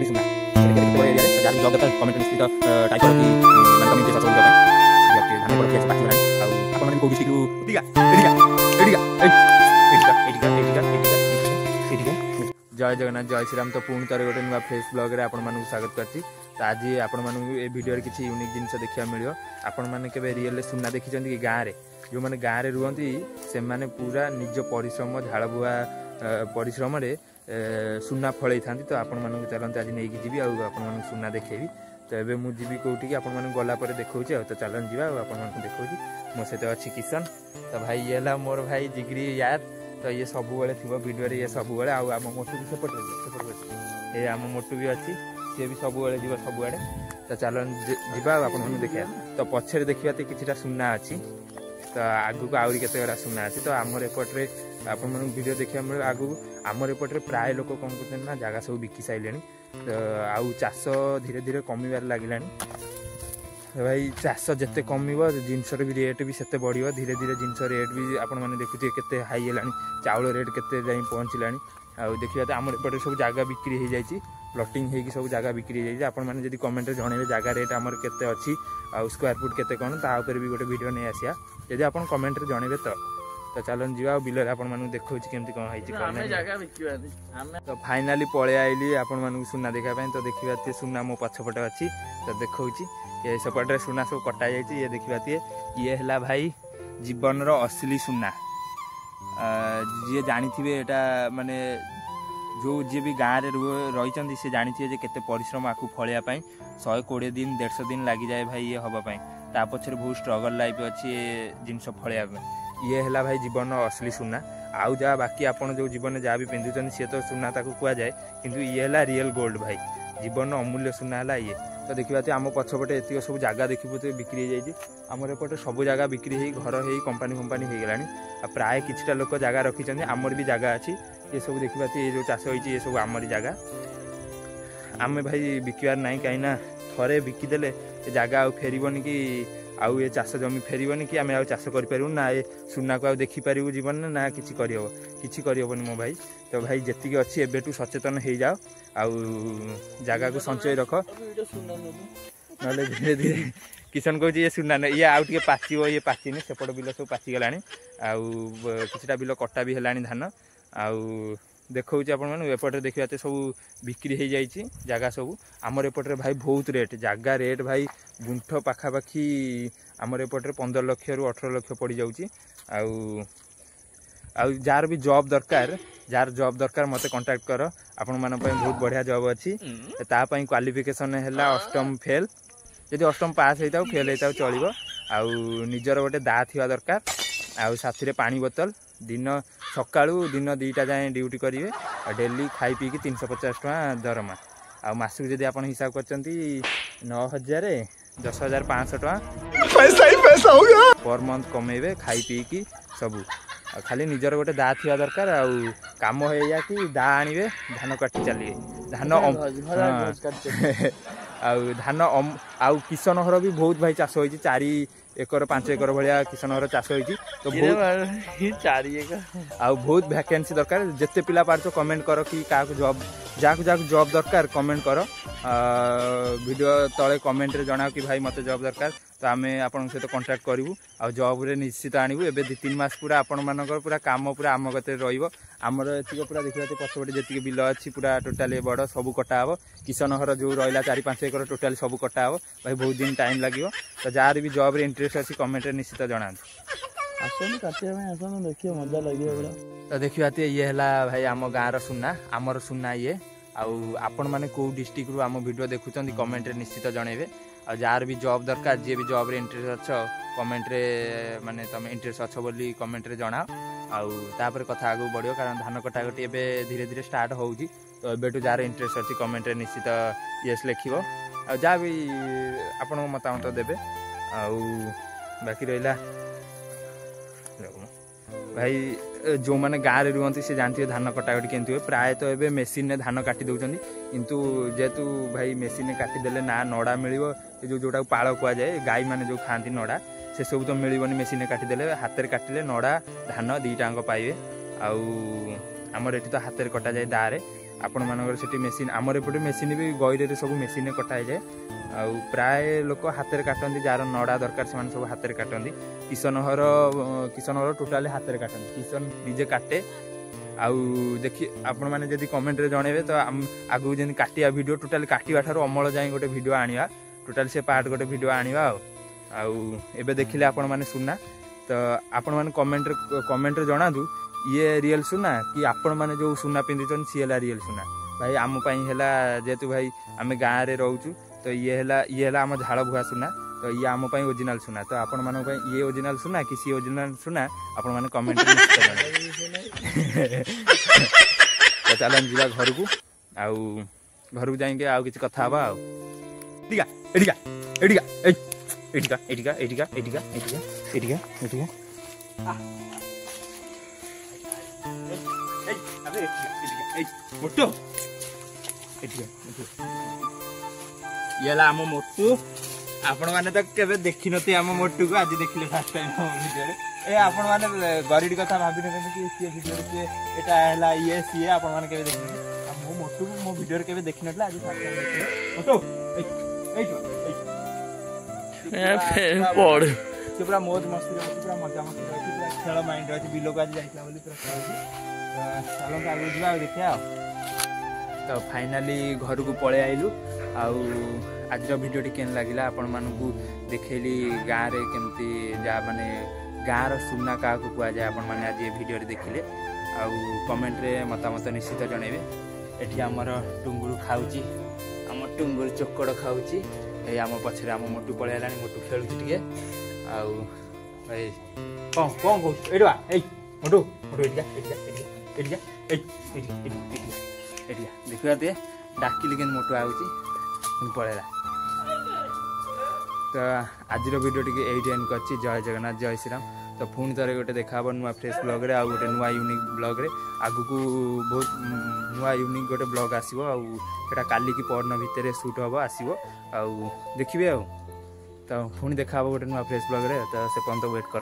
असली सुना जहाँ जॉब दरकार कमेंट निश्चित टाइप करो कि मैंने कमेंट चाष करने धान पर किए पाची बना आपने कौ डिस्ट्रिक्ट जय जगन्नाथ जय श्रीराम। तो पुणी थे गोटे नुआ फ्रेश ब्लॉग रे आपण मानू स्वागत करछि। तो आज आपण मानू ए वीडियो रे किछि यूनिक जिंस देखिया मिलियो। आपण माने केबे रियल सुना देखिचंती कि गाँ रे जो माने गाँ रे रुहंती से माने पूरा निज परिश्रम झाड़ बुआ परिश्रम रे सुना फळै थांती। तो आपण मानू चलंत आज नेकी जिबी आ आपण मानू सुना देखेबी। तो एबे मु जिबी कोठी कि आपण मानू गला परे देखौछि। तो चलन जिबा आ आपण मानू देखौछि। मो सहित अछि किशन। तो भाई ये ला मोर भाई जिगरी यार। तो ये सब बेले थी वीडियो ये सब बेले आम मोटू भी सेपटे ये आम मोटू भी अच्छी सी भी सब बेले जीव सब आड़े। तो चल जा आप देखा। तो पछे देखा तो किसी सुना अच्छी। तो आगू को आहरी केत सुना अच्छी। तो आमर एपटे आप वीडियो देखा मिले आगू आमर एपटे प्राय लोक कौन कर जगह सब बिकी सारे। तो आउ चाष धीरे धीरे कमिबार लगे। भाई चाष जिते कम जिनसर भी रेट भी सेते बढ़िया। धीरे धीरे जिनस रेट भी आपण मैंने देखुए केते हाई है चाउल रेट केते जाई पहुँचला। आउ देखिए तो आमर एपटे सब जगह बिक्री हो जाए प्लटिंग होगी सब जगह बिक्री हो जाए। आपण मैंने कमेंट जनइबे जगह रेट आमर केते अच्छी आ स्क्वायर फुट केते कौन तापर भी गोटे वीडियो नहीं आसिया यदि आप कमेंट जनइबे। तो चलन जी बिल आप देखा केमती कौन है। तो फाइनाली पलि आइली आपण मानू सुना देखापी। तो देखा सुना मो पछपटे अच्छी। तो देखा ये सेपटे सुना सब कटा जाए। ये देखा ये है भाई जीवन असली सुना। जी जानी यहाँ माने जो जी भी गाँव में रही सी जानी थे केते परिश्रम आपको फलियापाई 120 दिन 150 दिन लगी जाए भाई ये हवापाई। ता पछरे बहुत स्ट्रगल लाइफ अच्छी ये जिनस फलिया। ये है भाई जीवन असली सुना। आउ जहाँ बाकी आपड़ जो जीवन जहाँ भी पिंधुन सी तो सुना ताकू कहुए किंतु ये है रियल गोल्ड भाई जीवन अमूल्य सुना है ये। तो देखा आम पछपटे ये सब जगह देखिए बिक्री हो जाए। आमर एपटे सब जगह बिक्री हो घर हो कंपानी कंपानी हो गलानी। प्राय किछटा लोक जगह रखी आमर भी जगह अच्छी। ये सब देखा ये जो चाष होती सब आमरी जगह आम भाई बिकबार ना कहीं थे बिकिदेले जगह आउ फेरबनी कि आउ ये चाष जमी फेरबनी कि आम चाष कर ना ये सुना को देखिपारू जीवन ना किसी करहबनी मो भाई। तो भाई जी अच्छी एबेटू सचेतन हो जाओ आउ जगह को संचय रख ना धीरे धीरे। किशन कह ये सुना ना ये आउ पाचिब ये पाचिनी सेपट बिल सब पाचिगला किसी बिल कटा भी है धान आउ देखा आपटे देखा सब बिक्री हो जाए जगह सब। आमर एपटे भाई बहुत रेट जगह रेट भाई गुंठ पाखापाखि आमर एपटे 15 लाख रु 18 लाख पड़ जाऊँगी। आउ जार भी जॉब दरकार जार जॉब दरकार मत कांटेक्ट कर आपण मान बहुत बढ़िया जॉब अच्छी। तापाई क्वालिफिकेशन है अष्टम फेल जदि अष्टम पास होता फेल होता चलो। आउ निजर गोटे दा थी दरकार आउ साथी पानी बोतल दिन सकाळू दिन 2टा जाए ड्यूटी करेंगे डेली खाई पी 350 टका दरमा। आ मासक जब आप हिसाब कर 9,000 10,500 टका पैसा ही पैसा हो गया पर मंथ कमेबे खाई पी की सब। खाली निजर गोटे दा थी दरकार आउ काम है कि दा आनिबे धान काटी चलिए धान आउ धान आउ किशन घर भी बहुत भाई चाष होती 4 एकर 5 एकर भाया किशन घर चाष होती। तो 4 एकर आउ बहुत वैकेंसी दरकार जिते पिला पार्छ कमेंट कर कि क्या जॉब जहाँ जॉब दरकार कमेंट कर वीडियो तले कमेंट रे जनाओ कि भाई मत जॉब दरकार। तो आम आपण सहित कांटेक्ट करूँ आ जॉब रे निश्चित आणबू। एबे 2-3 मास पूरा आपण मानकर पूरा काम पूरा आम गते रहिबो। आमर एतिक पूरा देखा पछपटे जी बिल अच्छी पूरा टोटाली बड़ सब कटा हे। किशन घर जो रहा 4-5 एकर टोटाली सब कटा हे भाई बहुत दिन टाइम लगे। तो जार भी जॉब रे इंटरेस्ट अच्छी कमेंट रे निश्चित जना देखिए मजा लगे। तो देखा ये है भाई आम गाँव सुना आमर सुना ये आपण मैंने कौ डिस्ट्रिक्ट रु आम वीडियो देखुं कमेंट रे निश्चित जनइबे। आ जार भी जॉब दरकार जी भी जॉब रे इंटरेस्ट अच्छ कमेंट रे माने तुम इंटरेस्ट अच्छ बोली कमेंट रे जनाओ। आउ तापर कथा आगू बढ़ियो कारण धान कटाकटी एबे धीरे धीरे स्टार्ट होउची। तो एबेटू जार इंटरेस्ट अच्छी कमेंट रे निश्चित यस लिखिबो आ जा भी आपण मतामत देबे। आउ बाकी रहिला भाई जो मैंने गाँव में रुहती से जानते धान कटाकटी केमती हुए। प्राय तो ये मेसीन ने धान काटी दौरान किंतु जेहेतु भाई मेसीन ने काटिदेले ना नड़ा मिल जोटा पाल कहुए गाई मैंने जो खाती नड़ा से सब तो मिलनी मेसीन ने काटिदेले हाथ में काटिले नड़ा धान 2टाक पाइबे। आमर ये तो हाथ में कटा जाए दारे आपण मानकर सेठी मेसीन आमर एपटे मेसीन भी गईरे सब मेसीन कटा जाए आउ प्राय लोक हाथ में काटती जार नड़ा दरकार से सब हाथ में काटती किशन घर टोटाली हाथ में काटती किशन निजे काटे आउ देखिए आपण मैंने जब कमेंट रे जनइबे तो आगु जमी काटिया वीडियो टोटाली काटिया ठार अमल जाए गोटे वीडियो आनिया टोटाली से पार्ट गोटे वीडियो आनिया आउ एबे देखिले आपण माने सुना तो आपण माने कमेंट रे जणादु ये रियल सुना कि आपण माने जो सुना पिंधिचन सी हला रियल सुना भाई आम पई हला जेतु भाई आमे गाँव रे रहउचु तो ये हला आम झाड़ बुआ सुना तो ये आम पई ओरिजिनल सुना तो आपण माने ये ओरिजिनल सुना कि सी ओरिजिनल सुना आपण माने कमेंट तो चलन जीवा घर को आउ घर को जाएंगे आउ किछ कथा हबा आउ एडिका एडिका एडिका एडिका एडिका एडिका एडिका एडिका एडिका एडिका अबे एडिका मोटो एडिका येला आम मोटू आपण माने तो केबे देखि नथि आम मोटू को आज देखिले फर्स्ट टाइम वीडियो रे ए आपण माने गरीडी कथा भाबि न कि सी वीडियो रे एटा हला ये सी आपण माने केबे देखि मो मोटू मो वीडियो रे केबे देखि नथला आज फर्स्ट टाइम देखिले मोटू ए पड़ से पूरा मौज मस्ती रे पूरा मजा मस्ती रे पूरा खेल माइंड रे बिलो को आज जाइला बोली पूरा चलो आगु जिबा देखिया तो फाइनाली घर को पळे आइलु आउ आज वीडियो केन लगिला आपण मानकू देखैली गाँव रे केमती जा माने गाँव सुना क्या कह जाए आपण माने आज ये वीडियो रे देखिले आउ कमेंट रे मतामत निश्चित जनइबे एठी हमर टुंगुरु खाउची हम टुंगुरु चोकड़ खाउची ए हम पछरे हम मोटू पळे आलानी मोटू खेलुची टिके आउ ए कोन कोन को एडवा ए मोटू मोटू एडिया एडिया एडिया एडिया एडिया देखिया दे डाकिली केन मोटू आउची पड़ेगा तो आज वीडियो टी ये एंड कर जय जगन्नाथ जय श्रीराम तो पुणी थे गोटे देखा नुआ फ्रेश ब्लॉग रे आ गोटे नुआ यूनिक ब्लॉग रे आगु को बहुत नुआ यूनिक गोटे ब्लॉग आसो आटा काली की परन भितर शूट हम आसो देखिए तो पुणी देखा गोटे नुआ फ्रेश ब्लॉग रे तो से पर्यंत वेट कर